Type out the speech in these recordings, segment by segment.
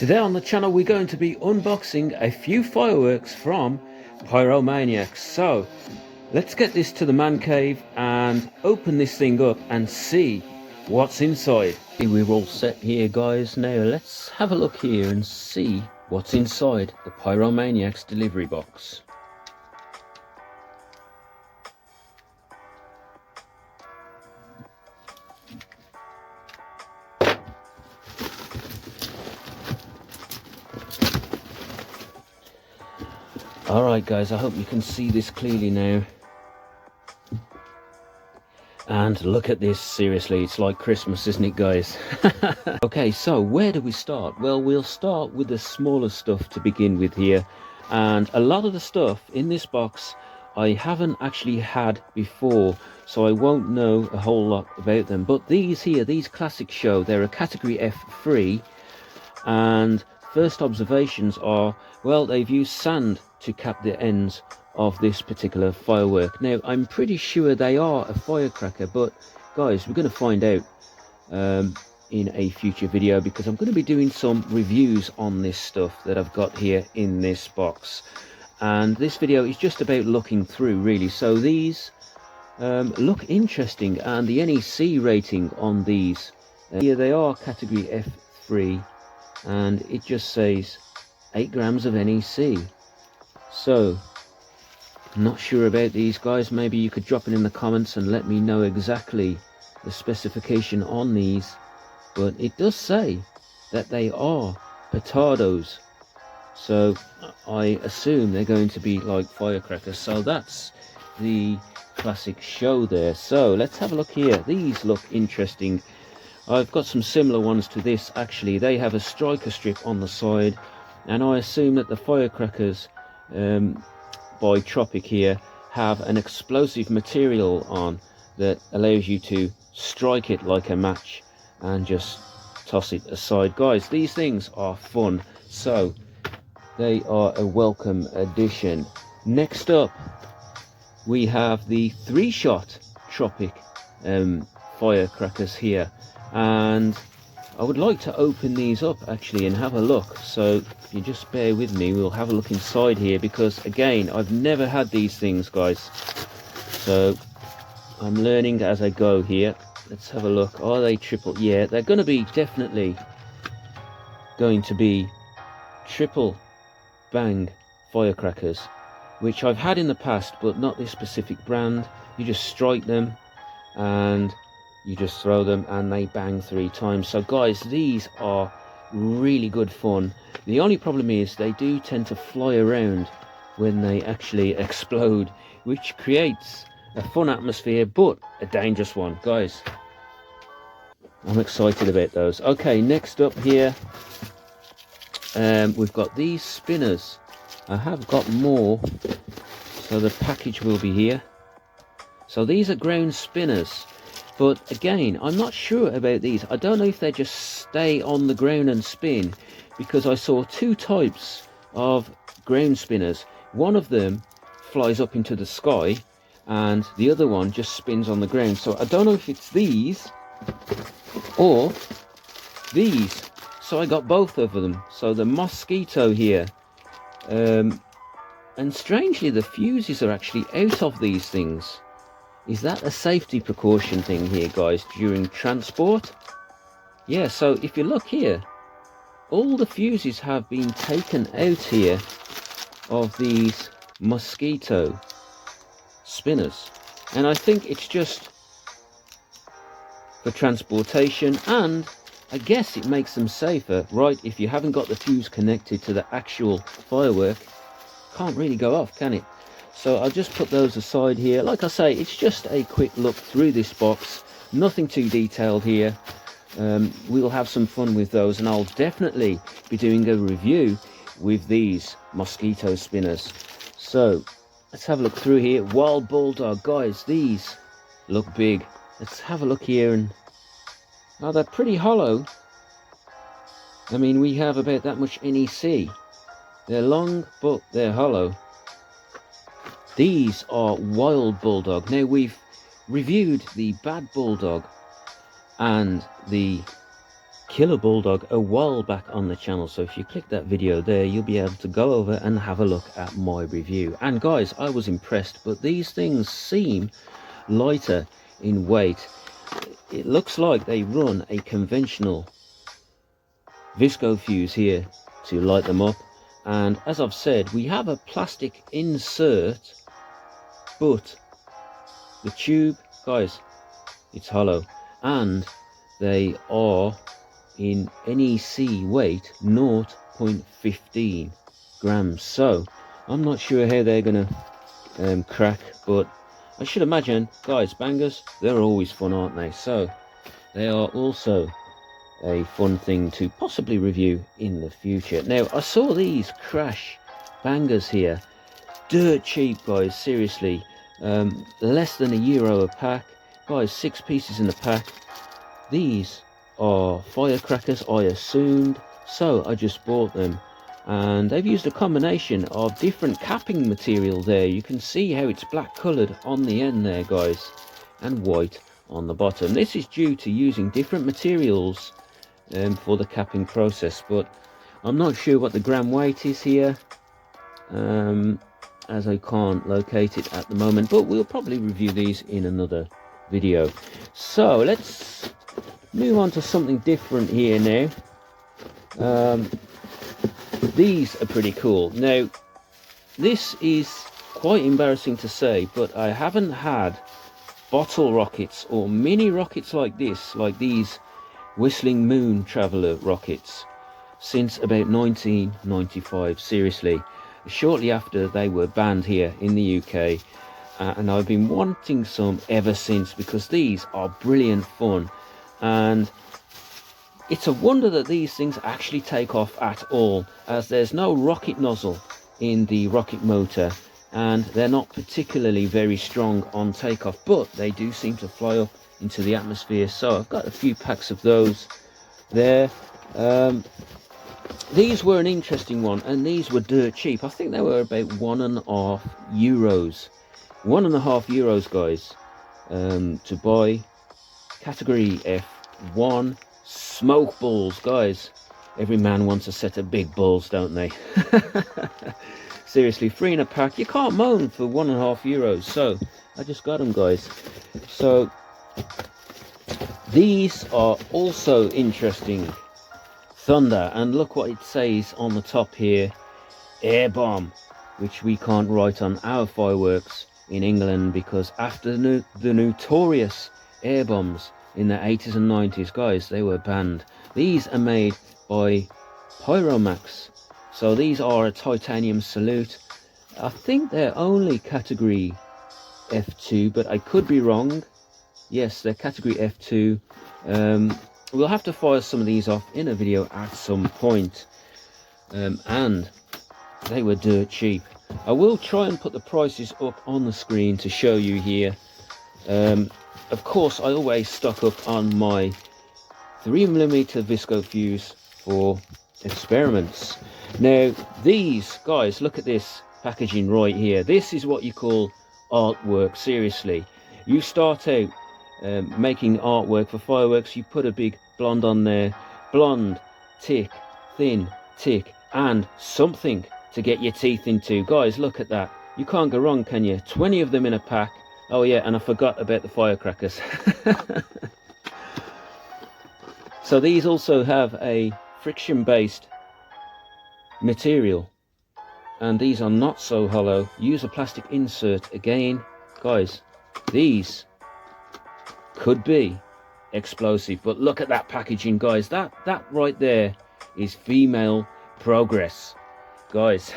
Today on the channel we're going to be unboxing a few fireworks from Pyromaniacs. So let's get this to the man cave and open this thing up and see what's inside. We're all set here, guys. Now let's have a look here and see what's inside the Pyromaniacs delivery box. Alright guys, I hope you can see this clearly now. And look at this, seriously, it's like Christmas, isn't it guys? Okay, so where do we start? Well, we'll start with the smaller stuff to begin with here. And a lot of the stuff in this box I haven't actually had before, so I won't know a whole lot about them. But these here, these classic show, they're a category F3, and first observations are, well, they've used sand to cap the ends of this particular firework. Now, I'm pretty sure they are a firecracker, but guys, we're going to find out in a future video, because I'm going to be doing some reviews on this stuff that I've got here in this box. And this video is just about looking through, really. So these look interesting, and the NEC rating on these, here they are category F3, and it just says 8 grams of NEC. So I'm not sure about these guys. Maybe you could drop it in the comments and let me know exactly the specification on these, but it does say that they are petardos, so I assume they're going to be like firecrackers. So that's the classic show there. So let's have a look here. These look interesting. I've got some similar ones to this actually. They have a striker strip on the side, and I assume that the firecrackers by Tropic here have an explosive material on that allows you to strike it like a match and just toss it aside. Guys, these things are fun, so they are a welcome addition. Next up we have the 3-shot Tropic firecrackers here, and I would like to open these up actually and have a look. So if you just bear with me, we'll have a look inside here, because again, I've never had these things guys, so I'm learning as I go here. Let's have a look. Are they triple? Yeah, they're going to be definitely going to be triple bang firecrackers, which I've had in the past, but not this specific brand. You just strike them and you just throw them and they bang 3 times. So guys, these are really good fun. The only problem is they do tend to fly around when they actually explode, which creates a fun atmosphere but a dangerous one. Guys, I'm excited about those. Okay, next up here we've got these spinners. I have got more, so the package will be here. So these are ground spinners, but again, I'm not sure about these. I don't know if they just stay on the ground and spin, because I saw 2 types of ground spinners. One of them flies up into the sky and the other one just spins on the ground. So I don't know if it's these or these. So I got both of them. So the Mosquito here, and strangely the fuses are actually out of these things. Is that a safety precaution thing here guys during transport? Yeah, so if you look here, all the fuses have been taken out here of these Mosquito spinners, and I think it's just for transportation, and I guess it makes them safer, right? If you haven't got the fuse connected to the actual firework, can't really go off, can it? So I'll just put those aside here. Like I say, it's just a quick look through this box, nothing too detailed here. We'll have some fun with those, and I'll definitely be doing a review with these Mosquito spinners. So let's have a look through here. Wild Bulldog, guys, these look big. Let's have a look here, and oh, they're pretty hollow. I mean, we have about that much NEC. They're long, but they're hollow. These are Wild Bulldog. Now, we've reviewed the Bad Bulldog and the Killer Bulldog a while back on the channel, so if you click that video there, you'll be able to go over and have a look at my review. And guys, I was impressed, but these things seem lighter in weight. It looks like they run a conventional visco fuse here to light them up, and as I've said, we have a plastic insert, but the tube, guys, it's hollow, and they are in NEC weight 0.15 grams, so I'm not sure how they're gonna crack, but I should imagine, guys, bangers, they're always fun, aren't they? So they are also a fun thing to possibly review in the future. Now, I saw these crash bangers here, dirt cheap, guys, seriously, less than €1 a pack, guys, 6 pieces in the pack. These are firecrackers, I assumed, so I just bought them, and they've used a combination of different capping material there. You can see how it's black coloured on the end there, guys, and white on the bottom. This is due to using different materials for the capping process, but I'm not sure what the gram weight is here, as I can't locate it at the moment, but we'll probably review these in another video. So let's move on to something different here now. These are pretty cool. Now, this is quite embarrassing to say, but I haven't had bottle rockets or mini rockets like this, like these Whistling Moon Traveller rockets, since about 1995, seriously, shortly after they were banned here in the UK, and I've been wanting some ever since, because these are brilliant fun, and it's a wonder that these things actually take off at all, as there's no rocket nozzle in the rocket motor, and they're not particularly very strong on takeoff, but they do seem to fly up into the atmosphere. So I've got a few packs of those there. These were an interesting one, and these were dirt cheap. I think they were about €1.5. €1.5, guys, to buy. Category F1 smoke balls, guys. Every man wants a set of big balls, don't they? Seriously, 3 in a pack. You can't moan for €1.5, so I just got them, guys. So these are also interesting. Thunder, and look what it says on the top here, air bomb, which we can't write on our fireworks in England, because after the notorious air bombs in the 80s and 90s, guys, they were banned. These are made by Pyromax, so these are a titanium salute. I think they're only category F2, but I could be wrong. Yes, they're category F2. We'll have to fire some of these off in a video at some point, and they were dirt cheap. I will try and put the prices up on the screen to show you here. Of course, I always stock up on my 3mm visco fuse for experiments. Now these, guys, look at this packaging right here. This is what you call artwork, seriously. You start out making artwork for fireworks, you put a big blonde on there, blonde, tick, thin, tick, and something to get your teeth into. Guys, look at that. You can't go wrong, can you? 20 of them in a pack. Oh yeah, and I forgot about the firecrackers. So these also have a friction based material, and these are not so hollow. Use a plastic insert again. Guys, these could be explosive, but look at that packaging, guys. That right there is female progress, guys.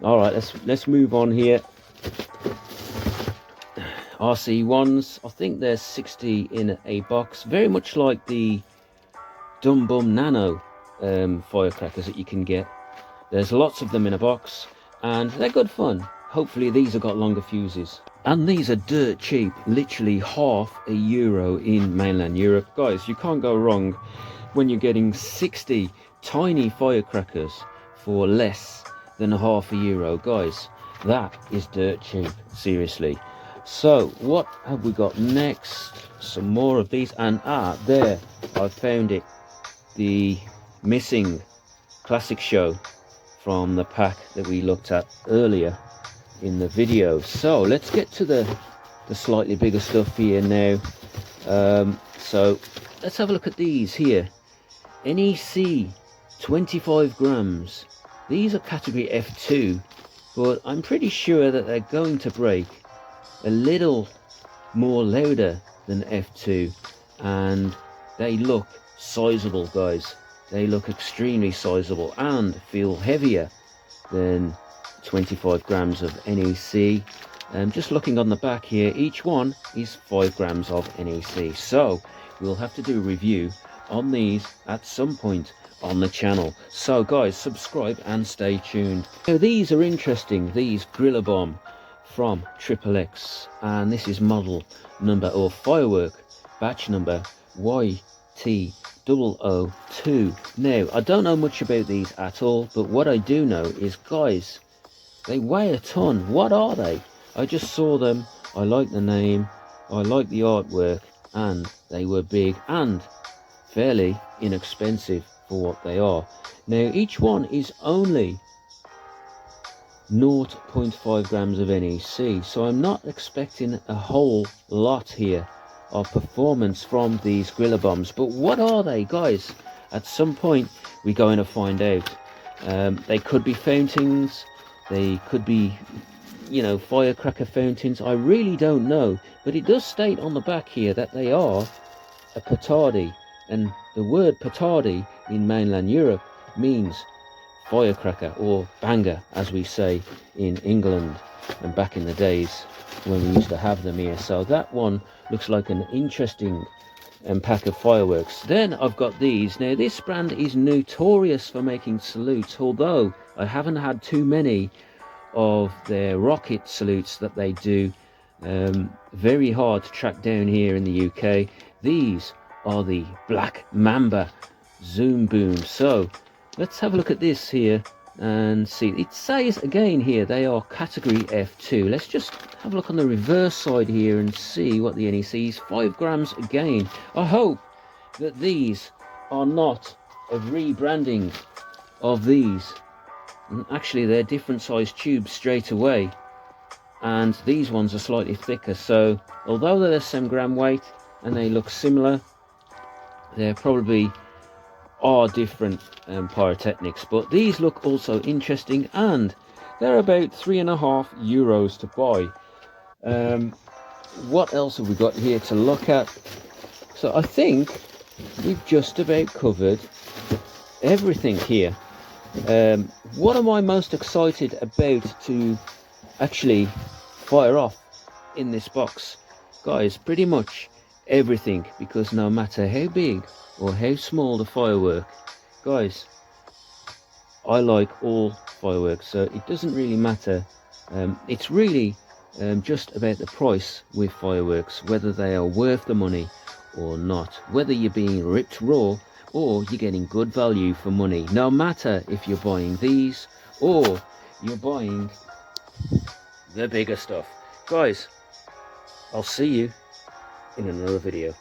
All right, let's move on here. RC1s, I think there's 60 in a box, very much like the Dum Bum Nano firecrackers that you can get. There's lots of them in a box, and they're good fun. Hopefully these have got longer fuses. And these are dirt cheap, literally €0.5 in mainland Europe. Guys, you can't go wrong when you're getting 60 tiny firecrackers for less than €0.5. Guys, that is dirt cheap, seriously. So what have we got next? Some more of these, and there, I found it, the missing classic show from the pack that we looked at earlier in the video. So let's get to the slightly bigger stuff here now. So let's have a look at these here. NEC 25 grams. These are category F2, but I'm pretty sure that they're going to break a little more louder than F2, and they look sizable, guys. They look extremely sizable and feel heavier than 25 grams of NEC. Just looking on the back here, each one is 5 grams of NEC. So we'll have to do a review on these at some point on the channel. So guys, subscribe and stay tuned. Now these are interesting, these Griller Bomb from XXX, and this is model number, or firework batch number, YT002. Now I don't know much about these at all, but what I do know is, guys, they weigh a ton. What are they? I just saw them, I like the name, I like the artwork, and they were big and fairly inexpensive for what they are. Now each one is only 0.5 grams of NEC, so I'm not expecting a whole lot here of performance from these Griller Bombs. But what are they, guys? At some point we're going to find out. They could be fountains, they could be, you know, firecracker fountains. I really don't know, but it does state on the back here that they are a petardi, and the word petardi in mainland Europe means firecracker, or banger as we say in England and back in the days when we used to have them here. So that one looks like an interesting pack of fireworks. Then I've got these. Now this brand is notorious for making salutes, although I haven't had too many of their rocket salutes that they do. Very hard to track down here in the UK. These are the Black Mamba Zoom Boom. So let's have a look at this here and see. It says again here they are category F2. Let's just have a look on the reverse side here and see what the NEC is. 5 grams again. I hope that these are not a rebranding of these. Actually, they're different size tubes straight away, and these ones are slightly thicker. So although they're the same gram weight and they look similar, they're probably are different pyrotechnics. But these look also interesting, and they're about €3.50 to buy. What else have we got here to look at? So I think we've just about covered everything here. What am I most excited about to actually fire off in this box? Guys, pretty much everything, because no matter how big or how small the firework, guys, I like all fireworks, so it doesn't really matter. It's really just about the price with fireworks, whether they are worth the money or not, whether you're being ripped raw or you're getting good value for money, no matter if you're buying these or you're buying the bigger stuff. Guys, I'll see you in another video.